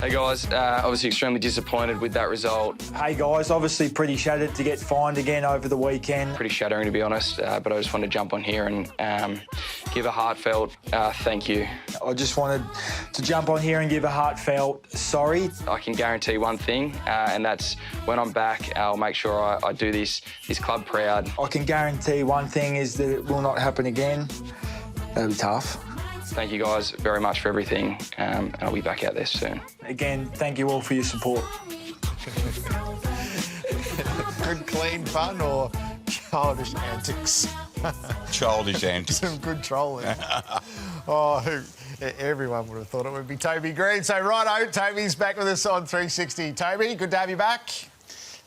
Hey guys, obviously extremely disappointed with that result. Hey guys, obviously pretty shattered to get fined again over the weekend. Pretty shattering to be honest, but I just wanted to jump on here and give a heartfelt thank you. I just wanted to jump on here and give a heartfelt sorry. I can guarantee one thing, and that's when I'm back, I'll make sure I do this club proud. I can guarantee one thing is that it will not happen again. That'll be tough. Thank you guys very much for everything, and I'll be back out there soon. Again, thank you all for your support. Good, clean fun or childish antics? Childish antics. Some good trolling. Everyone would have thought it would be Toby Green. So, righto, Toby's back with us on 360. Toby, good to have you back.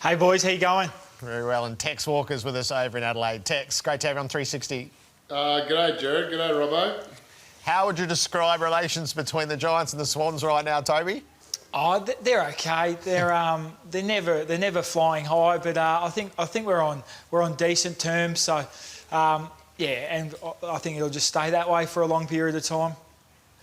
Hey boys, how you going? Very well. And Tex Walker's with us over in Adelaide. Tex, great to have you on 360. G'day, Jared. G'day, Robbo. How would you describe relations between the Giants and the Swans right now, Toby? Oh, they're okay. They're never flying high, but I think we're on decent terms. So yeah, and I think it'll just stay that way for a long period of time.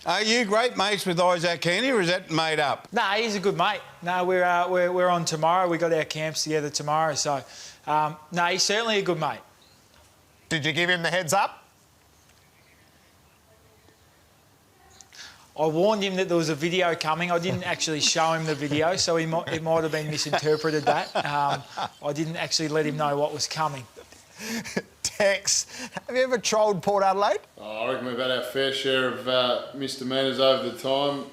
Are you great mates with Isaac Heaney, or is that made up? No, he's a good mate. No, we're on tomorrow. We got our camps together tomorrow. So no, he's certainly a good mate. Did you give him the heads up? I warned him that there was a video coming. I didn't actually show him the video, so it might have been misinterpreted that. I didn't actually let him know what was coming. Tex, have you ever trolled Port Adelaide? I reckon we've had our fair share of misdemeanours over the time.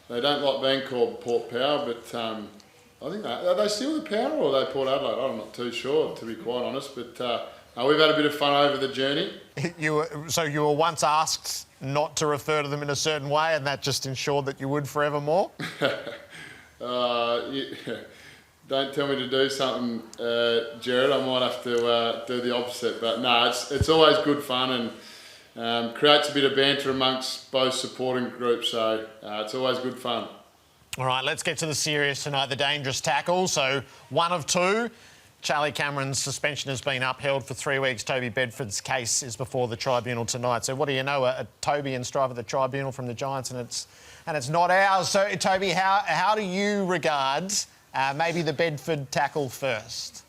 They don't like being called Port Power, but I think are they still the Power or are they Port Adelaide? I'm not too sure, to be quite honest, but we've had a bit of fun over the journey. You were once asked not to refer to them in a certain way, and that just ensured that you would forevermore? Don't tell me to do something, Jared. I might have to do the opposite. But no, it's always good fun and creates a bit of banter amongst both supporting groups. So it's always good fun. All right, let's get to the serious tonight, the dangerous tackle. So 1 of 2. Charlie Cameron's suspension has been upheld for 3 weeks. Toby Bedford's case is before the tribunal tonight. So what do you know? A Toby in strife at the tribunal from the Giants, and it's not ours. So Toby, how do you regard maybe the Bedford tackle first?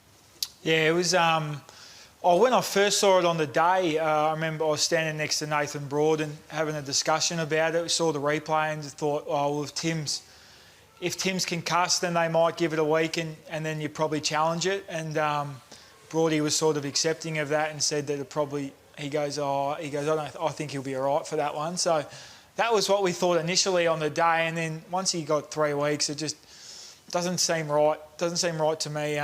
Yeah, it was. When I first saw it on the day, I remember I was standing next to Nathan Broad and having a discussion about it. We saw the replay and thought, oh, well, if Tim's concussed, then they might give it a week and then you probably challenge it. And Broady was sort of accepting of that and said that it probably, he goes, I think he'll be all right for that one. So that was what we thought initially on the day. And then once he got 3 weeks, it just doesn't seem right. Doesn't seem right to me.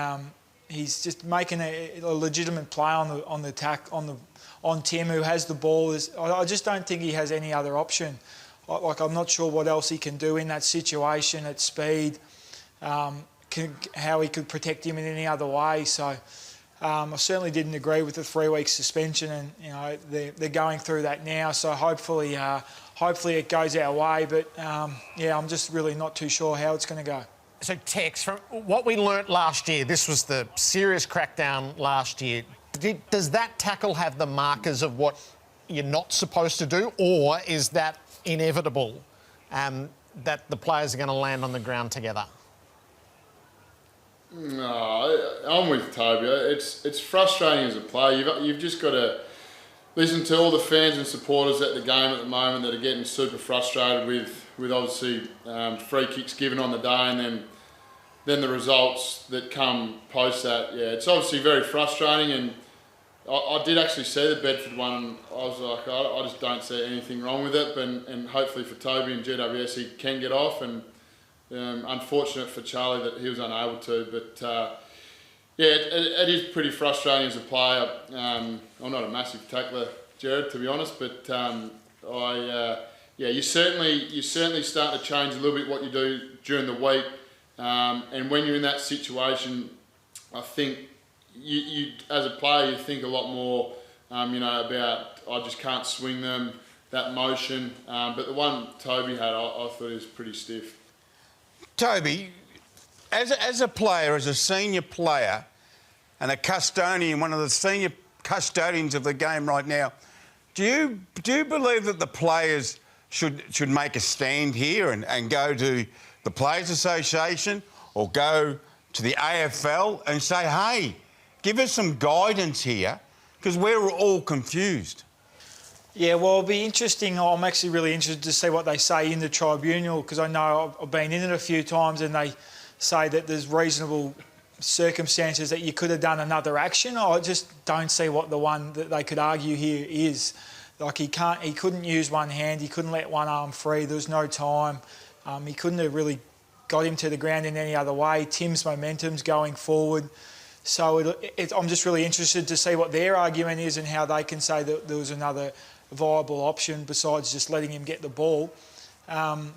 He's just making a legitimate play on the attack on Tim, who has the ball. I just don't think he has any other option. Like, I'm not sure what else he can do in that situation at speed, how he could protect him in any other way. So I certainly didn't agree with the 3-week suspension, and you know they're going through that now. So hopefully it goes our way. But yeah, I'm just really not too sure how it's going to go. So Tex, from what we learnt last year, this was the serious crackdown last year. Does that tackle have the markers of what you're not supposed to do, or is that inevitable that the players are going to land on the ground together? No, I'm with Toby. It's frustrating as a player. You've just got to listen to all the fans and supporters at the game at the moment that are getting super frustrated with obviously free kicks given on the day and then the results that come post that. Yeah, it's obviously very frustrating, and I did actually see the Bedford one, and I was like, I just don't see anything wrong with it. And hopefully for Toby and GWS, he can get off. And unfortunate for Charlie that he was unable to. But yeah, it is pretty frustrating as a player. I'm not a massive tackler, Jared, to be honest, but you certainly start to change a little bit what you do during the week. And when you're in that situation, I think you as a player, you think a lot more, about I just can't swing them, that motion. But the one Toby had, I thought he was pretty stiff. Toby, as a player, as a senior player and a custodian, one of the senior custodians of the game right now, do you believe that the players should make a stand here and go to the Players Association or go to the AFL and say, hey, give us some guidance here, because we're all confused. Yeah, well, it'll be interesting. I'm actually really interested to see what they say in the tribunal, because I know I've been in it a few times and they say that there's reasonable circumstances that you could have done another action. I just don't see what the one that they could argue here is. Like, he couldn't use one hand, he couldn't let one arm free, there was no time. He couldn't have really got him to the ground in any other way. Tim's momentum's going forward. So I'm just really interested to see what their argument is and how they can say that there was another viable option besides just letting him get the ball. And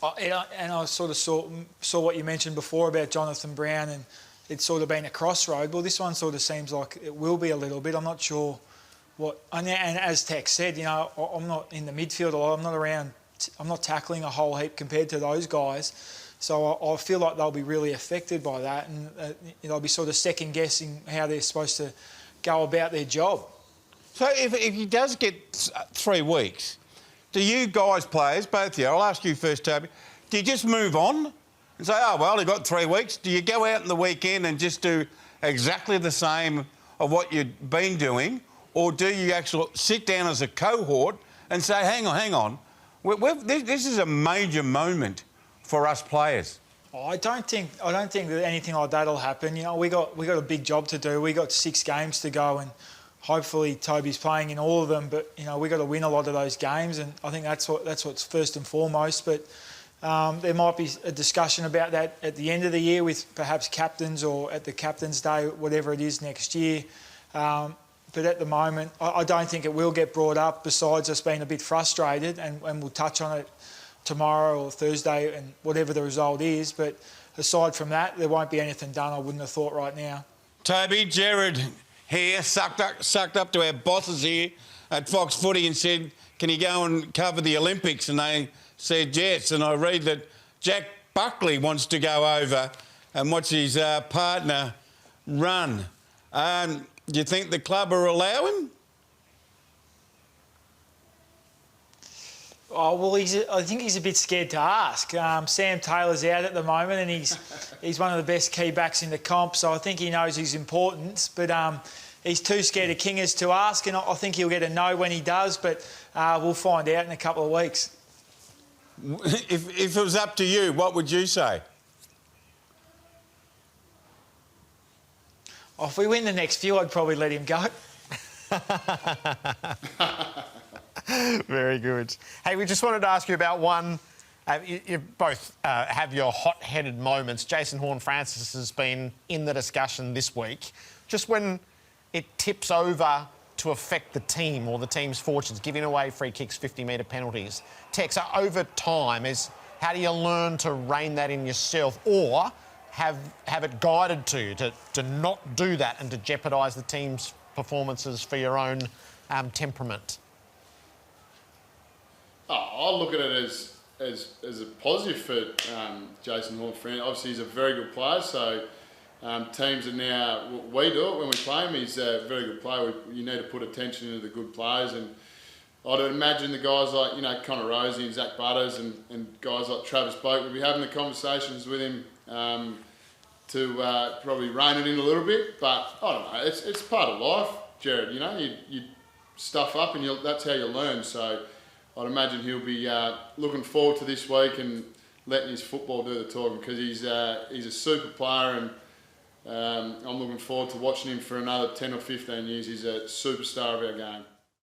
I sort of saw what you mentioned before about Jonathan Brown, and it's sort of been a crossroad. Well, this one sort of seems like it will be a little bit. I'm not sure what... And as Tex said, you know, I'm not in the midfield a lot. I'm not around... I'm not tackling a whole heap compared to those guys. So I feel like they'll be really affected by that, and they'll be sort of second-guessing how they're supposed to go about their job. So if he does get 3 weeks, do you guys, players, both of you, I'll ask you first, Toby, do you just move on and say, oh, well, he got 3 weeks? Do you go out in the weekend and just do exactly the same of what you've been doing? Or do you actually sit down as a cohort and say, hang on, this is a major moment for us players? I don't think that anything like that'll happen. You know, we got a big job to do. We got 6 games to go, and hopefully Toby's playing in all of them. But you know, we got to win a lot of those games, and I think that's what's first and foremost. But there might be a discussion about that at the end of the year with perhaps captains, or at the captain's day, whatever it is next year. But at the moment, I don't think it will get brought up. Besides us being a bit frustrated, and we'll touch on it tomorrow or Thursday and whatever the result is. But aside from that, there won't be anything done, I wouldn't have thought, right now. Toby, Jared here sucked up to our bosses here at Fox Footy and said, can you go and cover the Olympics? And they said yes. And I read that Jack Buckley wants to go over and watch his partner run. Do you think the club will allow him? Oh, well, I think he's a bit scared to ask. Sam Taylor's out at the moment, and he's one of the best key backs in the comp, so I think he knows his importance. But he's too scared of Kingers to ask, and I think he'll get a no when he does, but we'll find out in a couple of weeks. If it was up to you, what would you say? Oh, if we win the next few, I'd probably let him go. Very good. Hey, we just wanted to ask you about one. You both have your hot-headed moments. Jason Horne-Francis has been in the discussion this week. Just when it tips over to affect the team or the team's fortunes, giving away free kicks, 50-metre penalties. Tex, over time, how do you learn to rein that in yourself, or have it guided to you to not do that and to jeopardise the team's performances for your own temperament? I look at it as a positive for Jason Horne-Francis. Obviously, he's a very good player, so teams are now... We do it when we play him. He's a very good player. You need to put attention into the good players, and I'd imagine the guys like, you know, Connor Rosie and Zach Butters and guys like Travis Boak will be having the conversations with him to probably rein it in a little bit. But I don't know, it's part of life, Jared. You know, you stuff up and that's how you learn. So I'd imagine he'll be looking forward to this week and letting his football do the talking, because he's a super player, and I'm looking forward to watching him for another 10 or 15 years. He's a superstar of our game.